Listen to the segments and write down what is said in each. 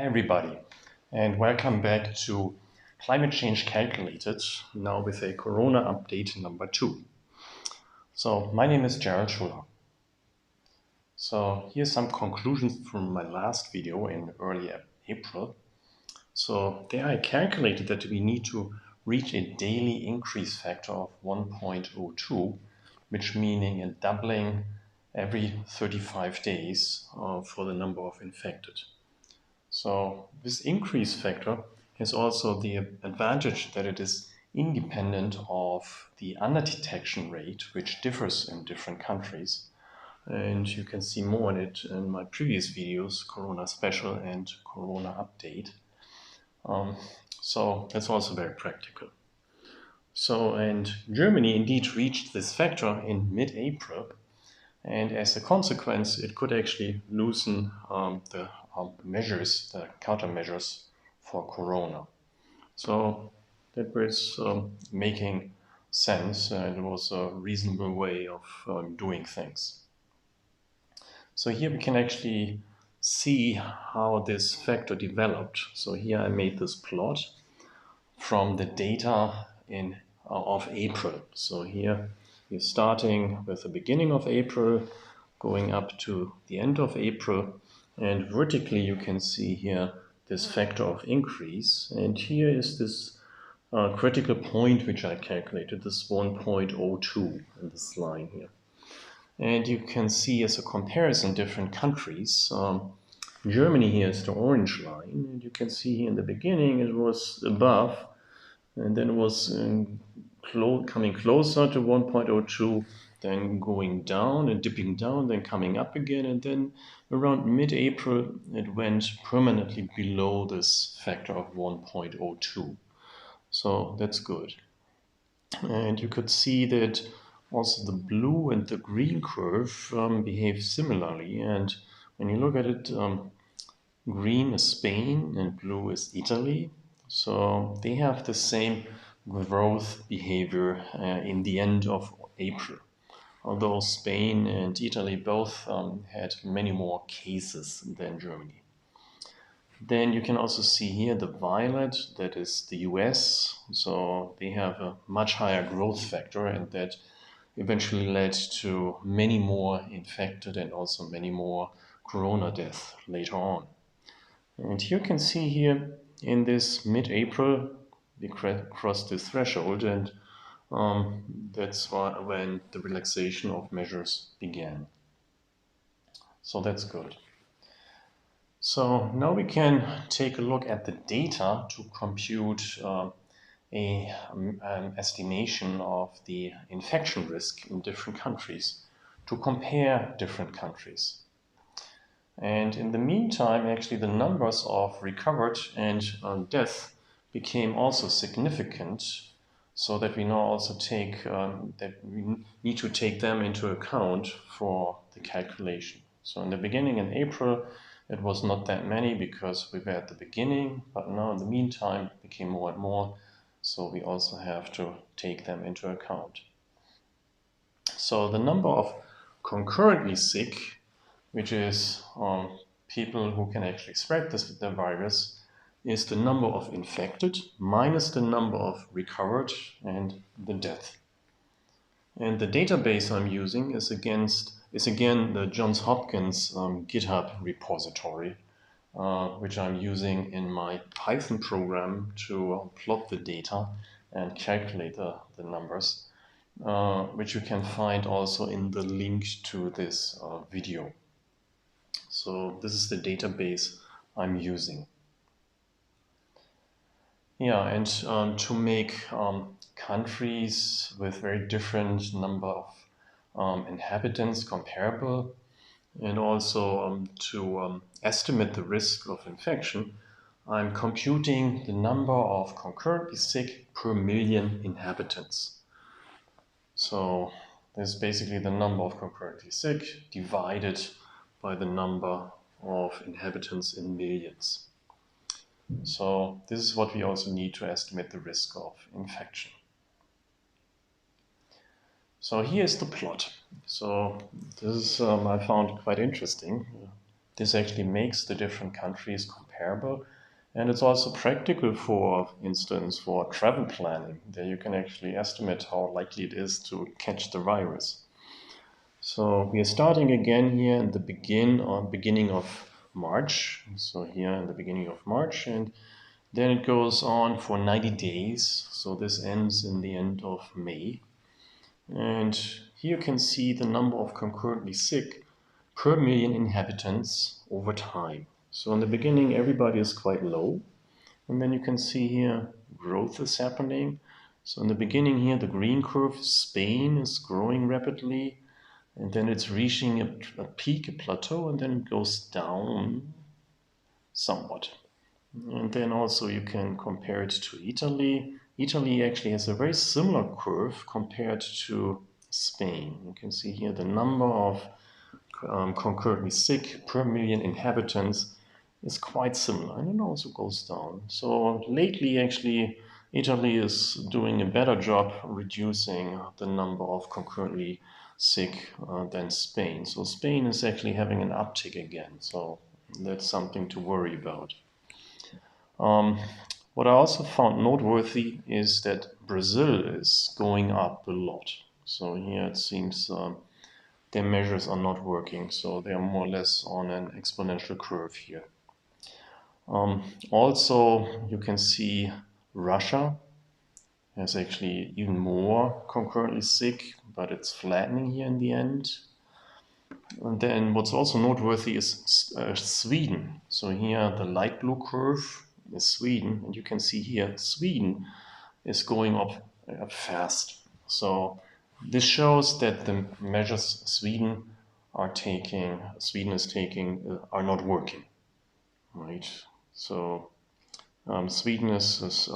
Hi everybody, and welcome back to Climate Change Calculated, now with a Corona update number 2. So my name is Gerald Schuller. So here's some conclusions from my last video in early April. So there I calculated that we need to reach a daily increase factor of 1.02, which meaning a doubling every 35 days for the number of infected. So this increase factor has also the advantage that it is independent of the underdetection rate, which differs in different countries. And you can see more on it in my previous videos, Corona Special and Corona Update. So that's also very practical. So, and Germany indeed reached this factor in mid-April. And as a consequence, it could actually loosen the measures, the countermeasures for Corona. So that was making sense, and it was a reasonable way of doing things. So here we can actually see how this factor developed. So here I made this plot from the data of April. So here we're starting with the beginning of April, going up to the end of April, and vertically you can see here this factor of increase. And here is this critical point which I calculated, this 1.02 in this line here. And you can see as a comparison different countries. Germany here is the orange line, and you can see here in the beginning it was above, and then it was coming closer to 1.02, then going down and dipping down, then coming up again, and then around mid-April it went permanently below this factor of 1.02. So that's good. And you could see that also the blue and the green curve behave similarly. And when you look at it, green is Spain and blue is Italy. So they have the same growth behavior in the end of April. Although Spain and Italy both had many more cases than Germany. Then you can also see here the violet, that is the US. So they have a much higher growth factor, and that eventually led to many more infected and also many more corona deaths later on. And you can see here in this mid-April, we crossed this threshold, and that's when the relaxation of measures began. So that's good. So now we can take a look at the data to compute an estimation of the infection risk in different countries, to compare different countries. And in the meantime, actually the numbers of recovered and death became also significant, so that we now also take that we need to take them into account for the calculation. So in the beginning, in April, it was not that many because we were at the beginning, but now in the meantime it became more and more, so we also have to take them into account. So the number of concurrently sick, which is people who can actually spread the virus, is the number of infected minus the number of recovered and the death. And the database I'm using is again the Johns Hopkins GitHub repository, which I'm using in my Python program to plot the data and calculate the numbers, which you can find also in the link to this video. So this is the database I'm using. Yeah, and to make countries with very different number of inhabitants comparable, and also to estimate the risk of infection, I'm computing the number of concurrently sick per million inhabitants. So this is basically the number of concurrently sick divided by the number of inhabitants in millions. So this is what we also need to estimate the risk of infection. So here's the plot. So this is I found quite interesting. This actually makes the different countries comparable. And it's also practical, for instance, for travel planning. There you can actually estimate how likely it is to catch the virus. So we are starting again here in the beginning of March. So here in the beginning of March, and then it goes on for 90 days. So this ends in the end of May. And here you can see the number of concurrently sick per million inhabitants over time. So in the beginning, everybody is quite low. And then you can see here growth is happening. So in the beginning here, the green curve, Spain is growing rapidly. And then it's reaching a peak, a plateau, and then it goes down somewhat. And then also you can compare it to Italy. Italy actually has a very similar curve compared to Spain. You can see here the number of concurrently sick per million inhabitants is quite similar, and it also goes down. So lately, actually, Italy is doing a better job reducing the number of concurrently sick than Spain. So Spain is actually having an uptick again. So that's something to worry about. What I also found noteworthy is that Brazil is going up a lot. So here it seems their measures are not working, so they are more or less on an exponential curve here. Also, you can see Russia has actually even more concurrently sick, but it's flattening here in the end. And then what's also noteworthy is Sweden. So here the light blue curve is Sweden, and you can see here Sweden is going up fast. So this shows that the measures Sweden is taking are not working, right? So Sweden is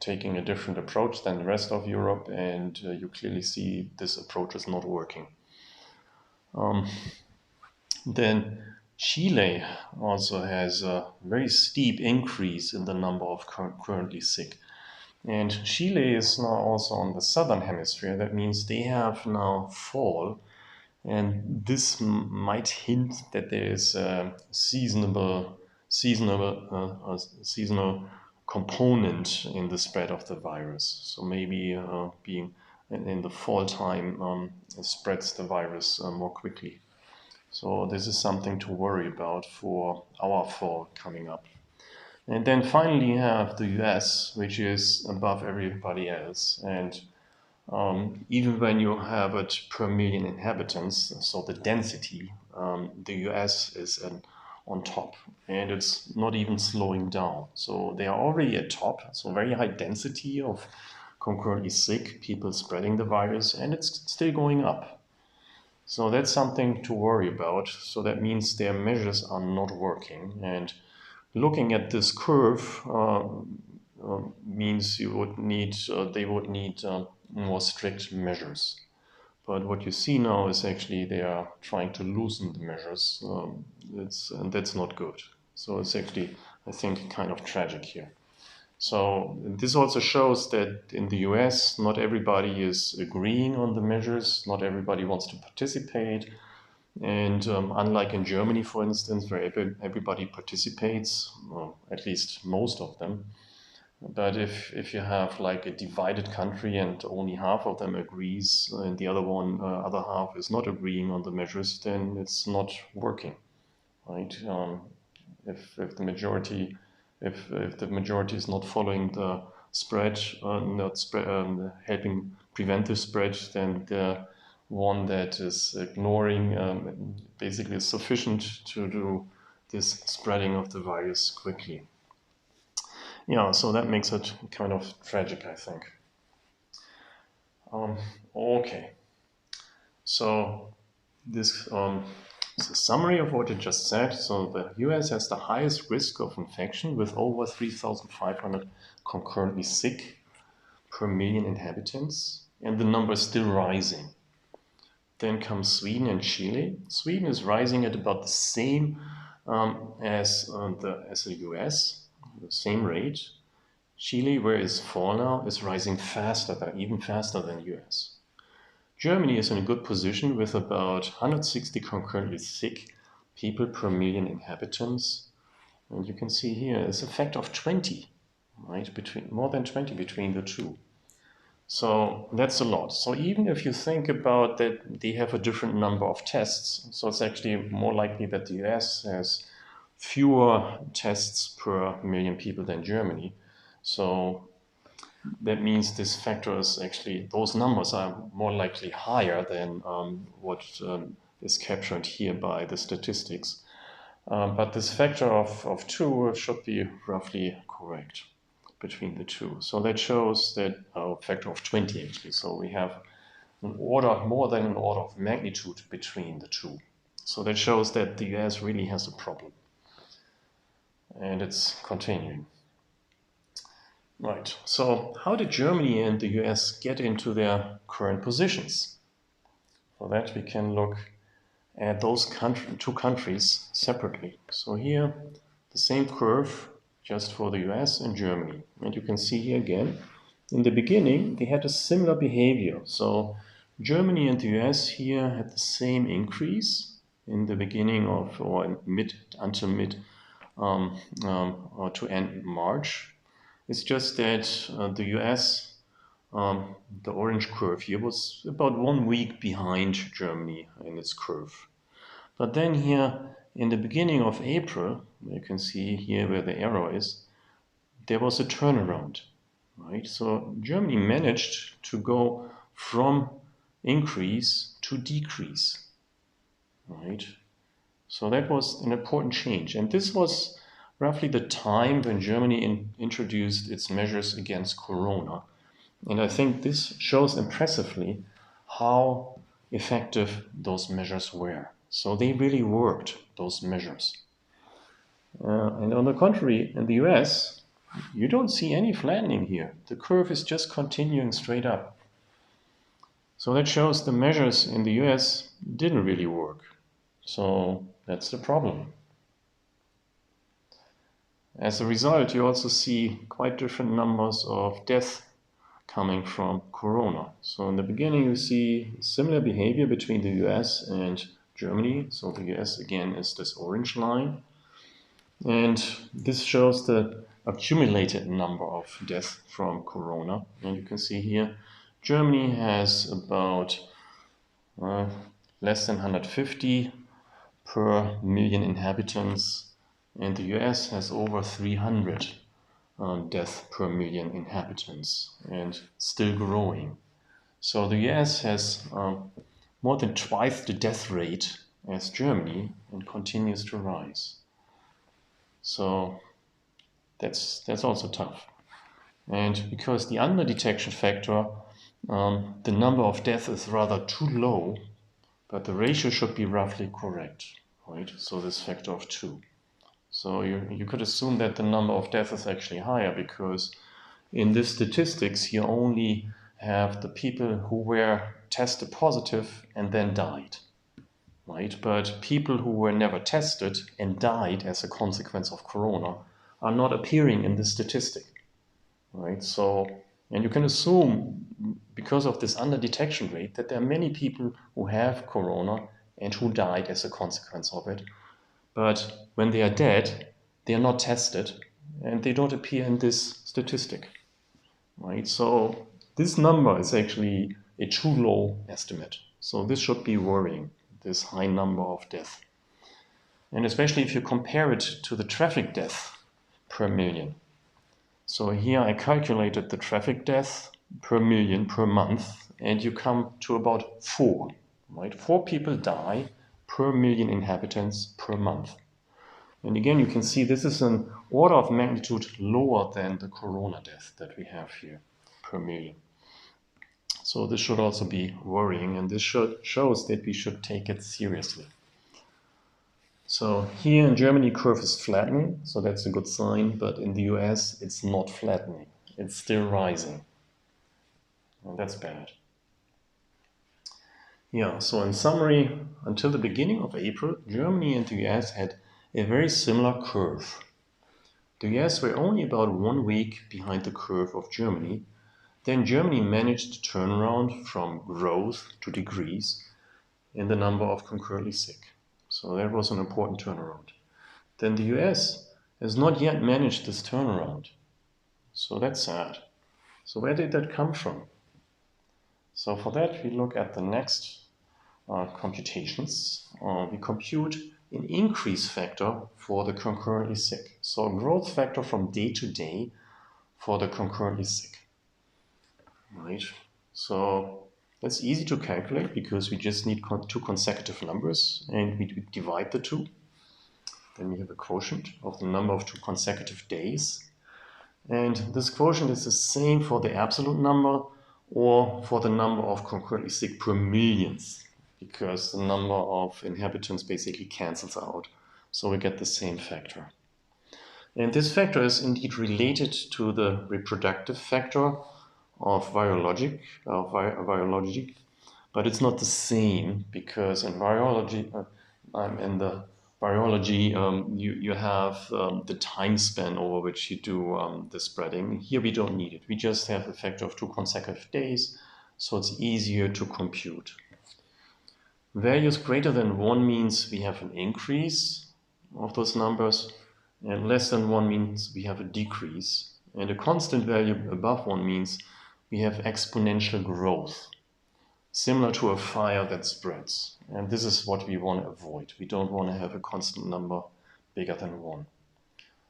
taking a different approach than the rest of Europe, and you clearly see this approach is not working. Then Chile also has a very steep increase in the number of currently sick. And Chile is now also on the southern hemisphere. That means they have now fall. And this might hint that there is a seasonal component in the spread of the virus. So maybe being in the fall time it spreads the virus more quickly. So this is something to worry about for our fall coming up. And then finally you have the US, which is above everybody else. And even when you have it per million inhabitants, so the density, the US is on top. And it's not even slowing down. So they are already at top, so very high density of concurrently sick people spreading the virus, and it's still going up. So that's something to worry about. So that means their measures are not working. And looking at this curve means they would need more strict measures. But what you see now is actually they are trying to loosen the measures. And that's not good. So it's actually, I think, kind of tragic here. So this also shows that in the US, not everybody is agreeing on the measures, not everybody wants to participate. And unlike in Germany, for instance, where everybody participates, well, at least most of them. But if you have like a divided country and only half of them agrees and the other half is not agreeing on the measures, then it's not working, right? If the majority is not following the spread, helping prevent the spread, then the one that is ignoring basically is sufficient to do this spreading of the virus quickly. Yeah, so that makes it kind of tragic, I think. Okay, so this is a summary of what I just said. So the US has the highest risk of infection with over 3,500 concurrently sick per million inhabitants, and the number is still rising. Then comes Sweden and Chile. Sweden is rising at about the same as the US, the same rate. Chile, where is fall now, is rising even faster than US. Germany is in a good position with about 160 concurrently sick people per million inhabitants. And you can see here it's a factor of 20, right? More than 20 between the two. So that's a lot. So even if you think about that they have a different number of tests, so it's actually more likely that the US has fewer tests per million people than Germany. So that means this factor is actually, those numbers are more likely higher than what is captured here by the statistics. But this factor of 2 should be roughly correct between the two. So that shows that a factor of 20 actually. So we have an order, more than an order of magnitude between the two. So that shows that the US really has a problem. And it's continuing. Right, so how did Germany and the US get into their current positions? For that we can look at those two countries separately. So here, the same curve just for the US and Germany. And you can see here again, in the beginning, they had a similar behavior. So Germany and the US here had the same increase in the beginning of, or mid, until mid, or to end March. It's just that the US, the orange curve here, was about 1 week behind Germany in its curve. But then here in the beginning of April, you can see here where the arrow is, there was a turnaround, right? So Germany managed to go from increase to decrease, right? So that was an important change. And this was roughly the time when Germany introduced its measures against corona. And I think this shows impressively how effective those measures were. So they really worked, those measures. And on the contrary, in the US, you don't see any flattening here. The curve is just continuing straight up. So that shows the measures in the US didn't really work. So that's the problem. As a result, you also see quite different numbers of deaths coming from corona. So in the beginning, you see similar behavior between the US and Germany. So the US again is this orange line. And this shows the accumulated number of deaths from corona. And you can see here, Germany has about less than 150 per million inhabitants, and the US has over 300 deaths per million inhabitants, and still growing. So the US has more than twice the death rate as Germany and continues to rise. So that's also tough. And because the under-detection factor, the number of deaths is rather too low, but the ratio should be roughly correct, right? So this factor of 2. So you could assume that the number of deaths is actually higher because in this statistics you only have the people who were tested positive and then died, right? But people who were never tested and died as a consequence of corona are not appearing in this statistic, right? So, and you can assume because of this under-detection rate that there are many people who have corona and who died as a consequence of it. But when they are dead, they are not tested and they don't appear in this statistic, right? So this number is actually a too low estimate. So this should be worrying, this high number of deaths. And especially if you compare it to the traffic death per million. So here I calculated the traffic death per million per month, and you come to about 4, right? 4 people die per million inhabitants per month. And again, you can see this is an order of magnitude lower than the corona death that we have here per million. So this should also be worrying, and this shows that we should take it seriously. So here in Germany, curve is flattening, so that's a good sign, but in the US, it's not flattening. It's still rising. And that's bad. Yeah, so in summary, until the beginning of April, Germany and the US had a very similar curve. The US were only about 1 week behind the curve of Germany. Then Germany managed to turn around from growth to decrease in the number of concurrently sick. So that was an important turnaround. Then the US has not yet managed this turnaround. So that's sad. So where did that come from? So for that, we look at the next computations. We compute an increase factor for the concurrently sick. So a growth factor from day to day for the concurrently sick. Right. So that's easy to calculate because we just need two consecutive numbers and we divide the two. Then we have a quotient of the number of two consecutive days. And this quotient is the same for the absolute number or for the number of concurrently sick per millions, because the number of inhabitants basically cancels out. So we get the same factor. And this factor is indeed related to the reproductive factor of virology, but it's not the same because in virology, you have the time span over which you do the spreading. Here we don't need it. We just have a factor of two consecutive days, so it's easier to compute. Values greater than 1 means we have an increase of those numbers, and less than 1 means we have a decrease. And a constant value above 1 means we have exponential growth, similar to a fire that spreads. And this is what we want to avoid. We don't want to have a constant number bigger than 1.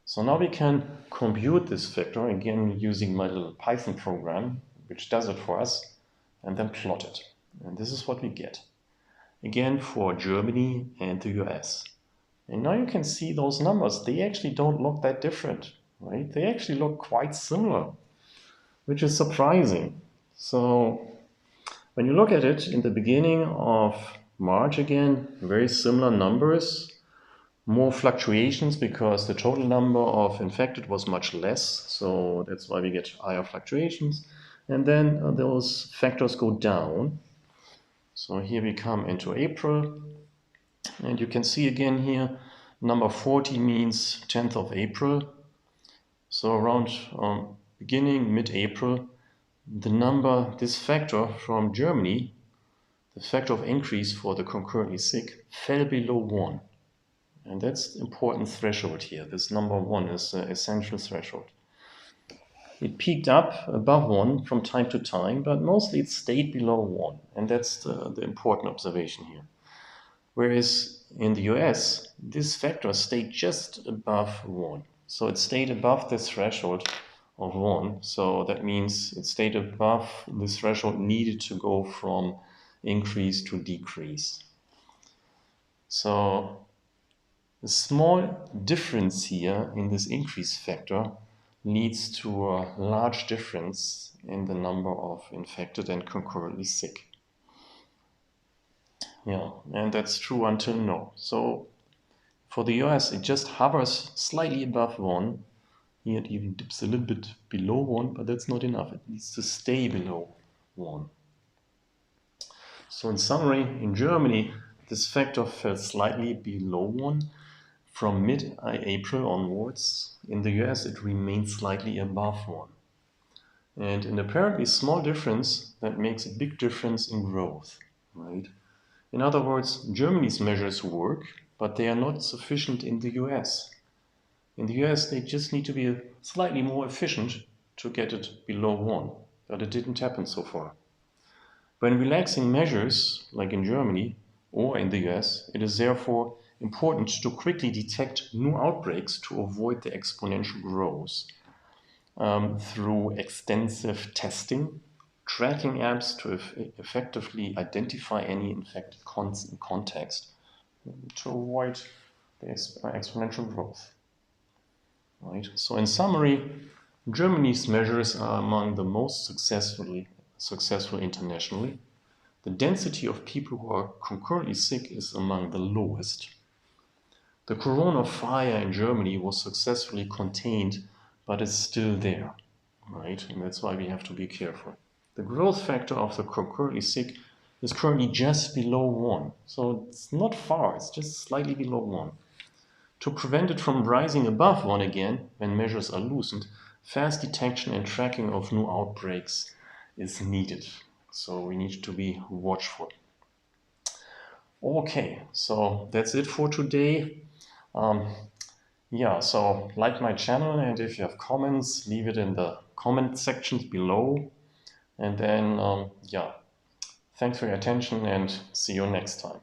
So now we can compute this factor, again using my little Python program, which does it for us, and then plot it. And this is what we get. Again for Germany and the US. And now you can see those numbers. They actually don't look that different, right? They actually look quite similar, which is surprising. So when you look at it in the beginning of March again, very similar numbers, more fluctuations because the total number of infected was much less. So that's why we get higher fluctuations. And then those factors go down. So here we come into April. And you can see again here, number 40 means 10th of April. So around beginning mid-April, the number, this factor from Germany, the factor of increase for the concurrently sick, fell below 1. And that's the important threshold here. This number 1 is the essential threshold. It peaked up above 1 from time to time, but mostly it stayed below 1. And that's the important observation here. Whereas in the US, this factor stayed just above 1. So it stayed above the threshold of 1. So that means it stayed above the threshold needed to go from increase to decrease. So a small difference here in this increase factor leads to a large difference in the number of infected and concurrently sick. Yeah, and that's true until now. So for the US, it just hovers slightly above 1. Here it even dips a little bit below 1, but that's not enough. It needs to stay below 1. So in summary, in Germany, this factor fell slightly below 1 from mid-April onwards. In the US, it remained slightly above 1. And an apparently small difference that makes a big difference in growth, right? In other words, Germany's measures work, but they are not sufficient in the US. In the US, they just need to be slightly more efficient to get it below 1, but it didn't happen so far. When relaxing measures, like in Germany or in the US, it is therefore important to quickly detect new outbreaks to avoid the exponential growth through extensive testing, tracking apps to effectively identify any infected context to avoid the exponential growth. Right? So in summary, Germany's measures are among the most successful internationally. The density of people who are concurrently sick is among the lowest. The corona fire in Germany was successfully contained, but it's still there, right? And that's why we have to be careful. The growth factor of the concurrently sick is currently just below 1. So it's not far, it's just slightly below 1. To prevent it from rising above 1 again, when measures are loosened, fast detection and tracking of new outbreaks is needed. So we need to be watchful. Okay, so that's it for today. Yeah, so like my channel, and if you have comments, leave it in the comment sections below. And then, yeah, thanks for your attention and see you next time.